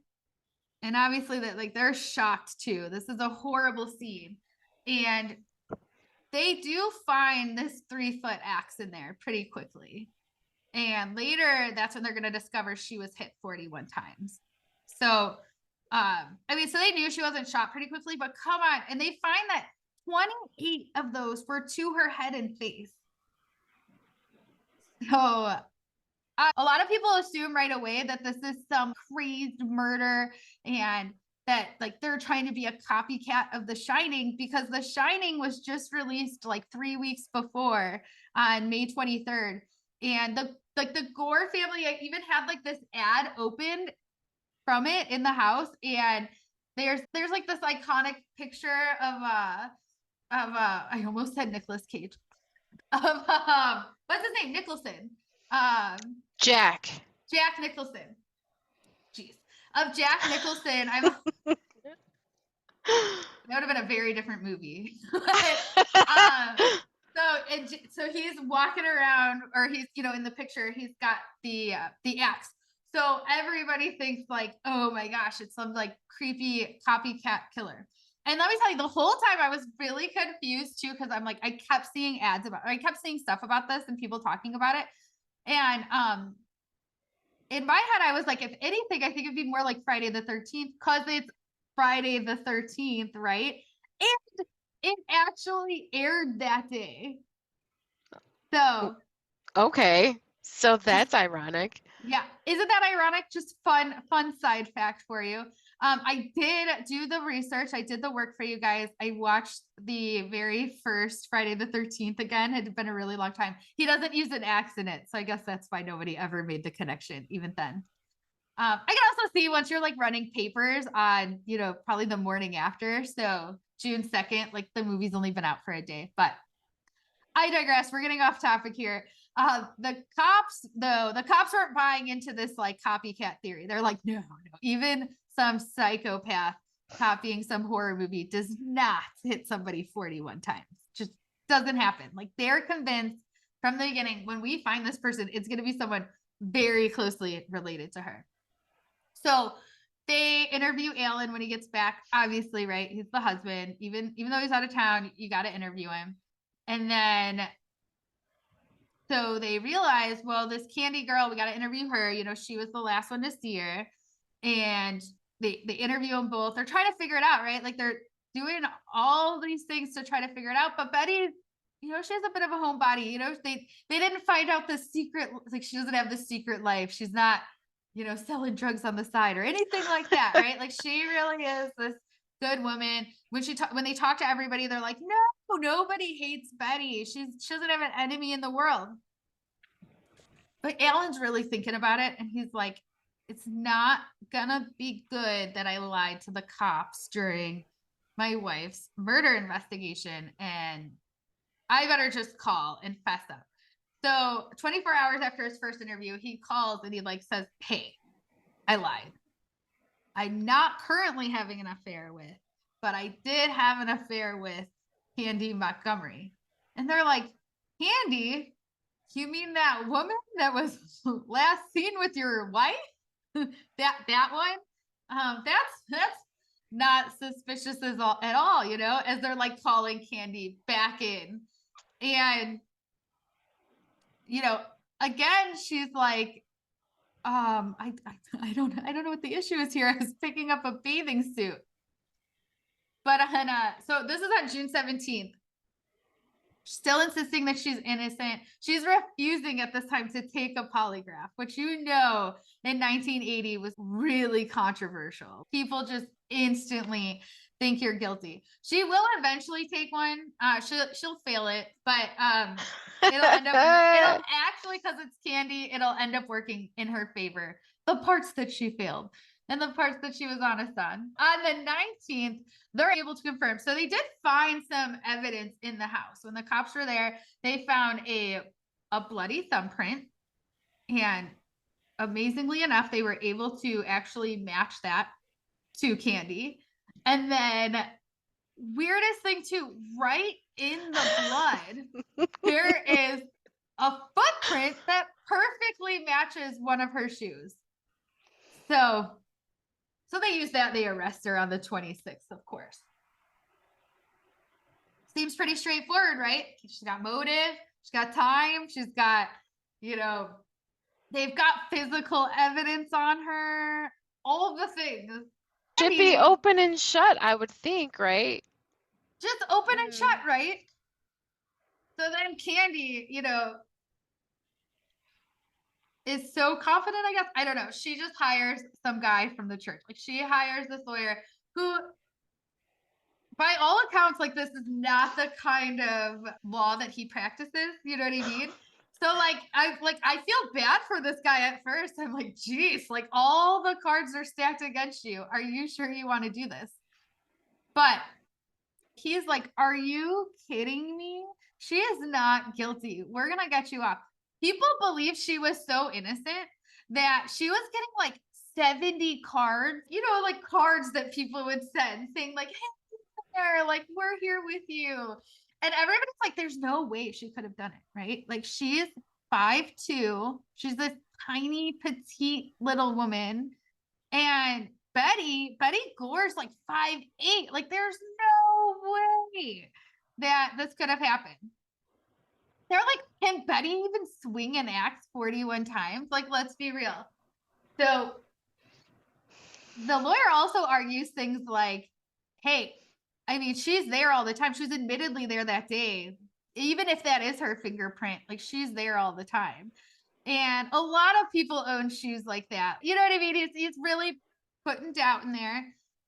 and obviously they're shocked too. This is a horrible scene, and they do find this 3-foot axe in there pretty quickly. And later, that's when they're going to discover she was hit 41 times. So, so they knew she wasn't shot pretty quickly, but come on. And they find that 28 of those were to her head and face. So A lot of people assume right away that this is some crazed murder and that like they're trying to be a copycat of The Shining, because The Shining was just released like 3 weeks before on May 23rd. And the Gore family even had like this ad opened from it in the house, and there's like this iconic picture of I almost said Nicolas Cage, of what's his name, Nicholson, Jack. Jack Nicholson, jeez, of Jack Nicholson. That would have been a very different movie. So he's walking around, or he's, in the picture, he's got the axe. So everybody thinks like, oh my gosh, it's some like creepy copycat killer. And let me tell you, the whole time I was really confused too, because I'm like, I kept seeing stuff about this and people talking about it. And in my head, I was like, if anything, I think it'd be more like Friday the 13th, because it's Friday the 13th, right? And it actually aired that day. So okay, so that's ironic. Yeah, isn't that ironic? Just fun side fact for you. I did do the research. I did the work for you guys. I watched the very first Friday the 13th again. It had been a really long time. He doesn't use an axe in it, so I guess that's why nobody ever made the connection, even then. I can also see once you're like running papers on, probably the morning after. So June 2nd, like the movie's only been out for a day, but I digress. We're getting off topic here. The cops weren't buying into this like copycat theory. They're like, no, even some psychopath copying some horror movie does not hit somebody 41 times. Just doesn't happen. Like, they're convinced from the beginning, when we find this person, it's going to be someone very closely related to her. So they interview Alan when he gets back, obviously, right? He's the husband. Even though he's out of town, you got to interview him. And then, so they realize, well, this Candy girl, we got to interview her. She was the last one to see her. And they interview them both. They're trying to figure it out, right? Like, they're doing all these things to try to figure it out. But Betty, she has a bit of a homebody. They didn't find out the secret. Like, she doesn't have the secret life. She's not, selling drugs on the side or anything like that, right? Like, she really is this good woman. When they talk to everybody, they're like, no, nobody hates Betty. She doesn't have an enemy in the world. But Alan's really thinking about it, and he's like, it's not gonna be good that I lied to the cops during my wife's murder investigation, and I better just call and fess up. So 24 hours after his first interview, he calls and he says, hey, I lied. I'm not currently having an affair with, but I did have an affair with Candy Montgomery. And they're like, Candy? You mean that woman that was last seen with your wife? that one? That's not suspicious at all, as they're calling Candy back in. And again, she's like, I don't know what the issue is here. I was picking up a bathing suit. But so this is on June 17th. Still insisting that she's innocent. She's refusing at this time to take a polygraph, which in 1980 was really controversial. People just instantly think you're guilty. She will eventually take one. She'll fail it, but it'll actually, because it's Candy, it'll end up working in her favor. The parts that she failed and the parts that she was honest on. On the 19th, they're able to confirm. So they did find some evidence in the house. When the cops were there, they found a bloody thumbprint. And amazingly enough, they were able to actually match that to Candy. And then, weirdest thing too, right in the blood, there is a footprint that perfectly matches one of her shoes. So they use that. They arrest her on the 26th, of course. Seems pretty straightforward, right? She's got motive. She's got time. She's got, they've got physical evidence on her. All the things. Should be open and shut, I would think, right? Just open and shut, right? So then Candy, is so confident, I guess. I don't know. She just hires some guy from the church. Like she hires this lawyer who, by all accounts, like this is not the kind of law that he practices. You know what I mean? So I feel bad for this guy at first. I'm like, geez, like all the cards are stacked against you. Are you sure you want to do this? But he's like, are you kidding me? She is not guilty. We're gonna get you off. People believe she was so innocent that she was getting like 70 cards, you know, like cards that people would send saying like, hey, there, like we're here with you. And everybody's like, there's no way she could have done it, right? Like she's 5'2". She's this tiny, petite little woman. And Betty Gore's like 5'8". Like there's no way that this could have happened. They're like, can Betty even swing an axe 41 times? Like, let's be real. So the lawyer also argues things like, hey, I mean, she's there all the time. She was admittedly there that day. Even if that is her fingerprint, like she's there all the time. And a lot of people own shoes like that. You know what I mean? He's really putting doubt in there.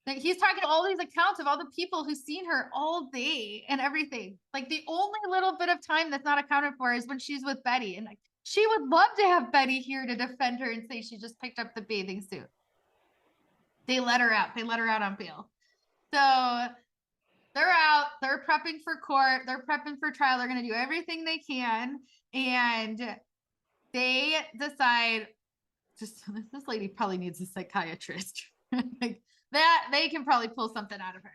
Like he's talking to all these accounts of all the people who've seen her all day and everything. Like the only little bit of time that's not accounted for is when she's with Betty. And like she would love to have Betty here to defend her and say she just picked up the bathing suit. They let her out. They let her out on bail. So they're out. They're prepping for court. They're prepping for trial. They're going to do everything they can. And they decide just this lady probably needs a psychiatrist. Like that they can probably pull something out of her.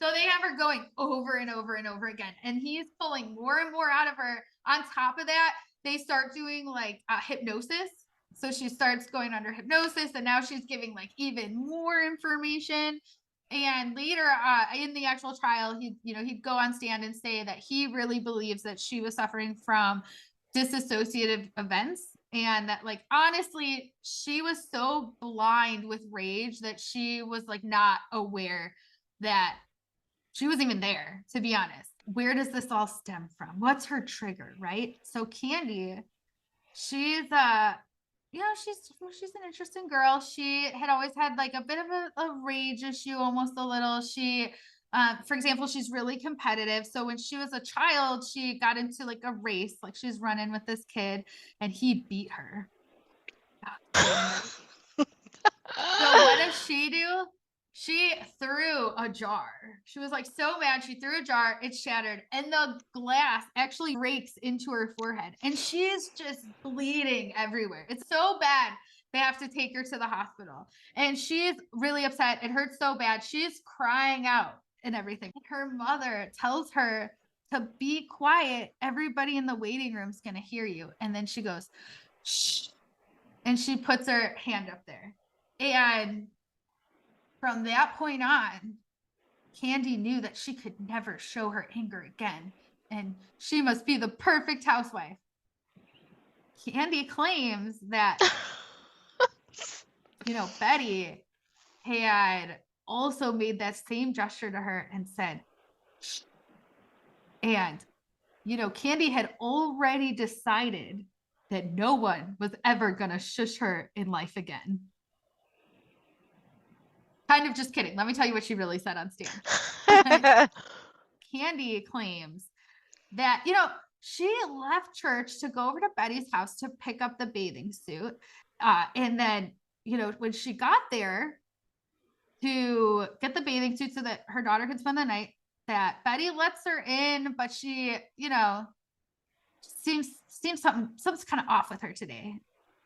So they have her going over and over and over again. And he's pulling more and more out of her. On top of that, they start doing like hypnosis. So she starts going under hypnosis and now she's giving like even more information. And later in the actual trial, he'd go on stand and say that he really believes that she was suffering from disassociative events. And that like, honestly, she was so blind with rage that she was like not aware that she was even there, to be honest. Where does this all stem from? What's her trigger, right? So Candy, she's she's an interesting girl. She had always had like a bit of a rage issue, almost a little. She for example, she's really competitive. So when she was a child, she got into like a race, like she's running with this kid and he beat her. So what does she do? She threw a jar. She was like so mad. She threw a jar. It shattered. And the glass actually breaks into her forehead. And she's just bleeding everywhere. It's so bad. They have to take her to the hospital. And she's really upset. It hurts so bad. She's crying out and everything. Her mother tells her to be quiet. Everybody in the waiting room is going to hear you. And then she goes, shh. And she puts her hand up there. And from that point on, Candy knew that she could never show her anger again, and she must be the perfect housewife. Candy claims that, Betty had also made that same gesture to her and said, shh. And, Candy had already decided that no one was ever going to shush her in life again. Kind of just kidding. Let me tell you what she really said on stand. Candy claims that, she left church to go over to Betty's house to pick up the bathing suit. And then, when she got there to get the bathing suit so that her daughter could spend the night, that Betty lets her in, but she, seems something's kind of off with her today.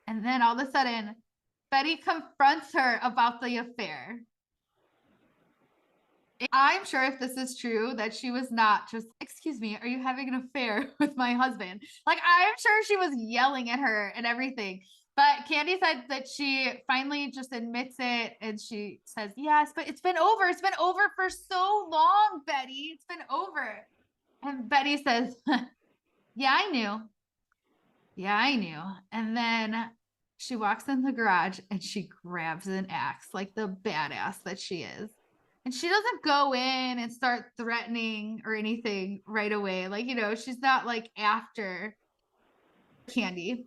And then all of a sudden, Betty confronts her about the affair. I'm sure if this is true, that she was not just, excuse me, are you having an affair with my husband? Like, I'm sure she was yelling at her and everything. But Candy said that she finally just admits it. And she says, yes, but it's been over. It's been over for so long, Betty. It's been over. And Betty says, yeah, I knew. Yeah, I knew. And then she walks in the garage and she grabs an axe like the badass that she is. And she doesn't go in and start threatening or anything right away. Like, she's not like after Candy.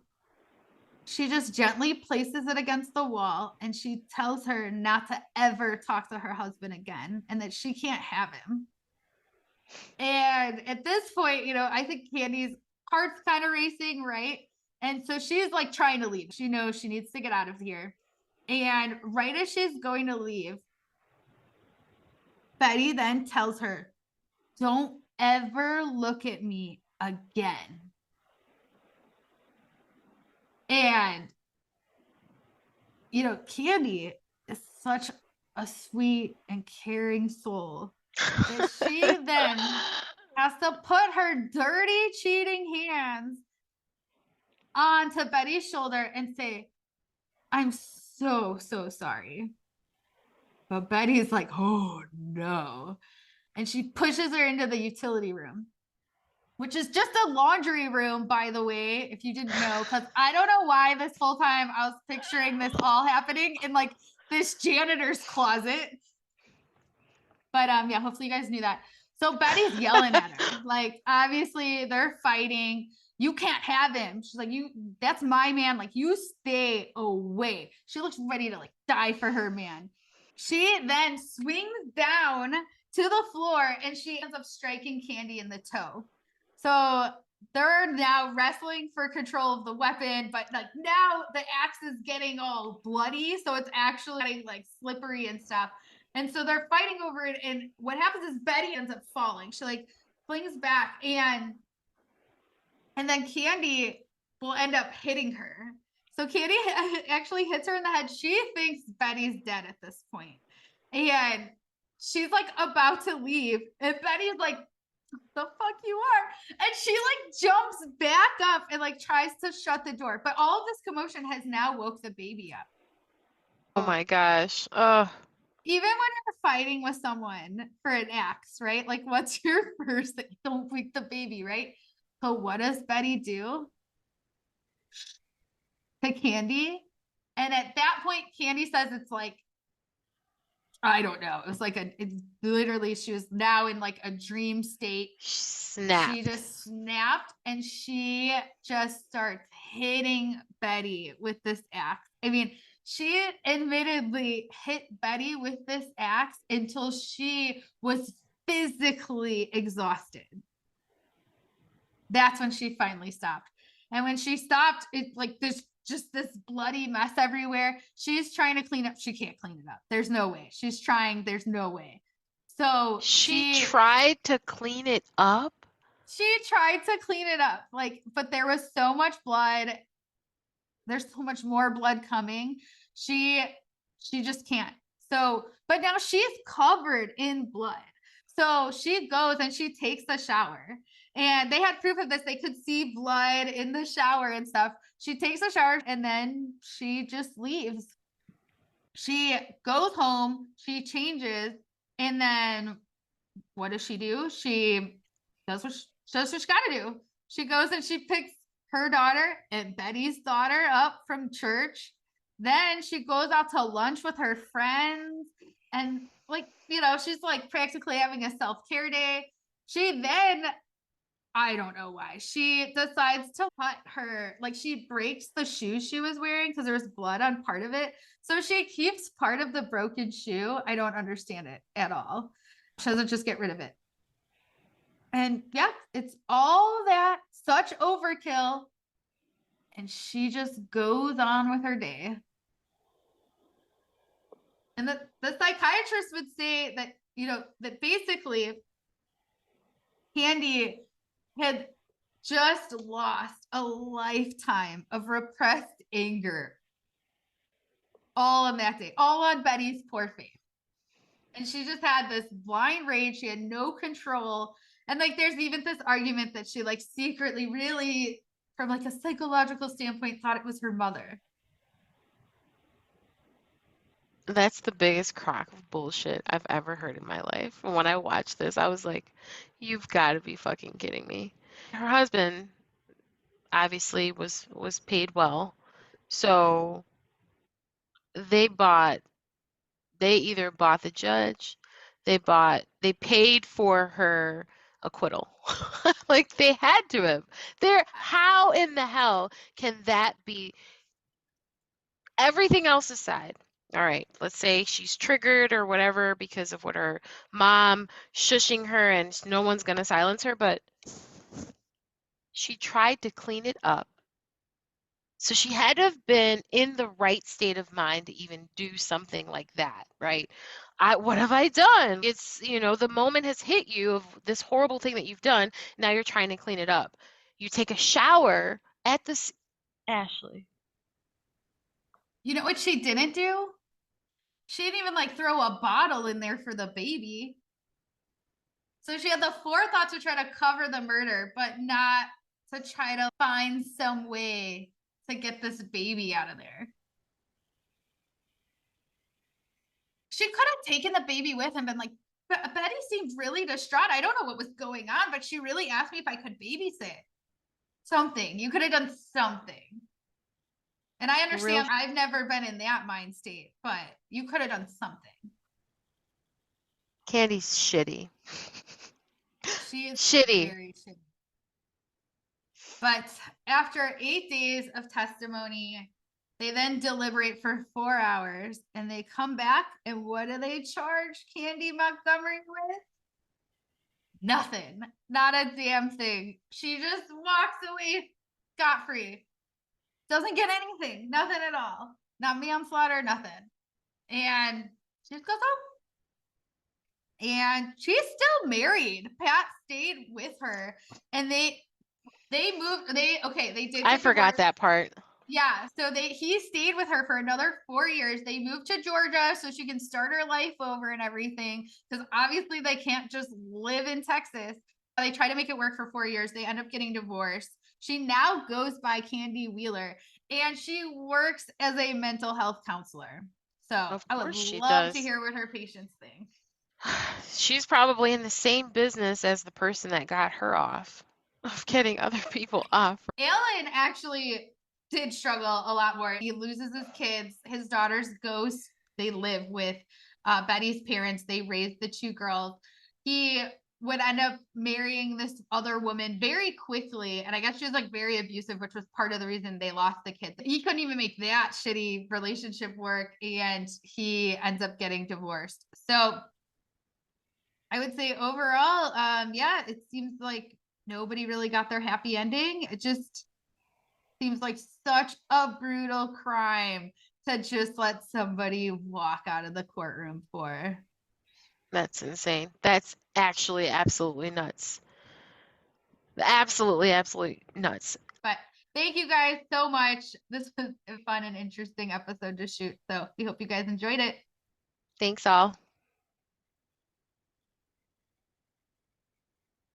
she just gently places it against the wall and she tells her not to ever talk to her husband again and that she can't have him. And at this point, I think Candy's heart's kind of racing, right? And so she's like trying to leave. She knows she needs to get out of here. And right as she's going to leave, Betty then tells her, "Don't ever look at me again." And, Candy is such a sweet and caring soul that she then has to put her dirty, cheating hands onto Betty's shoulder and say, "I'm so, so sorry." But Betty's like, "Oh no." And she pushes her into the utility room, which is just a laundry room, by the way, if you didn't know, because I don't know why this whole time I was picturing this all happening in like this janitor's closet. But yeah, hopefully you guys knew that. So Betty's yelling at her. Like, obviously they're fighting. "You can't have him." She's like, "That's my man. Like, you stay away." She looks ready to like die for her man. She then swings down to the floor and she ends up striking Candy in the toe. So they're now wrestling for control of the weapon, but like now the axe is getting all bloody. So it's actually getting like slippery and stuff. And so they're fighting over it. And what happens is Betty ends up falling. She like flings back and then Candy will end up hitting her. So Candy actually hits her in the head. She thinks Betty's dead at this point. And she's like about to leave. And Betty's like, "The fuck you are?" And she like jumps back up and like tries to shut the door. But all of this commotion has now woke the baby up. Oh my gosh. Oh, Even when you're fighting with someone for an axe, right? Like, what's your first thing? Don't wake the baby, right? So what does Betty do to Candy? And at that point, Candy says it's like, I don't know. It was like it's literally, she was now in like a dream state. snapped. She just snapped and she just starts hitting Betty with this axe. I mean, she admittedly hit Betty with this axe until she was physically exhausted. That's when she finally stopped. And when she stopped, it's like there's just this bloody mess everywhere. She's trying to clean up. She can't clean it up. There's no way. She's trying. There's no way. So She tried to clean it up? she tried to clean it up, like, but there was so much blood. There's so much more blood coming. She just can't. So, but now she's covered in blood. So she goes and she takes the shower. And they had proof of this. They could see blood in the shower and stuff. She takes a shower and then she just leaves. She goes home, she changes, and then what does she do? She does what she got to do. She goes and she picks her daughter and Betty's daughter up from church. Then she goes out to lunch with her friends and like, she's like practically having a self-care day. She then, I don't know why, she decides to cut her, like she breaks the shoe she was wearing because there was blood on part of it. So she keeps part of the broken shoe. I don't understand it at all. She doesn't just get rid of it. And yeah, it's all that, such overkill. And she just goes on with her day. And the psychiatrist would say that, that basically Candy had just lost a lifetime of repressed anger all on that day, all on Betty's poor face. And she just had this blind rage. She had no control. And like, there's even this argument that she like secretly really, from like a psychological standpoint, thought it was her mother. That's the biggest crock of bullshit I've ever heard in my life. When I watched this, I was like, you've got to be fucking kidding me. Her husband obviously was paid well. So they either bought the judge, they paid for her acquittal. Like they had to have. How in the hell can that be everything else aside, all right, let's say she's triggered or whatever because of what her mom shushing her and no one's going to silence her, but she tried to clean it up. So she had to have been in the right state of mind to even do something like that, right? What have I done? It's, the moment has hit you of this horrible thing that you've done. Now you're trying to clean it up. You take a shower at the Ashley. You know what she didn't do? She didn't even like throw a bottle in there for the baby. So she had the forethought to try to cover the murder, but not to try to find some way to get this baby out of there. She could have taken the baby with him and like, Betty seemed really distraught. I don't know what was going on, but she really asked me if I could babysit. Something. You could have done something. And I understand I've never been in that mind state, but you could have done something. Candy's shitty. She is shitty. Very shitty. But after 8 days of testimony, they then deliberate for 4 hours and they come back. And what do they charge Candy Montgomery with? Nothing. Not a damn thing. She just walks away scot-free. Doesn't get anything. Nothing at all. Not manslaughter, nothing. And she just goes home. And she's still married. Pat stayed with her. And they moved. They did. I forgot that part. Yeah. So he stayed with her for another 4 years. They moved to Georgia so she can start her life over and everything. Because obviously they can't just live in Texas. They try to make it work for 4 years. They end up getting divorced. She now goes by Candy Wheeler, and she works as a mental health counselor. So I would love to hear what her patients think. She's probably in the same business as the person that got her off, of getting other people off. Alan actually did struggle a lot more. He loses his kids. His daughter's ghost. They live with Betty's parents. They raised the 2 girls. He would end up marrying this other woman very quickly. And I guess she was like very abusive, which was part of the reason they lost the kids. He couldn't even make that shitty relationship work. And he ends up getting divorced. So I would say overall, it seems like nobody really got their happy ending. It just seems like such a brutal crime to just let somebody walk out of the courtroom for. That's insane. That's actually absolutely nuts. Absolutely, absolutely nuts. But thank you guys so much. This was a fun and interesting episode to shoot. So we hope you guys enjoyed it. Thanks all.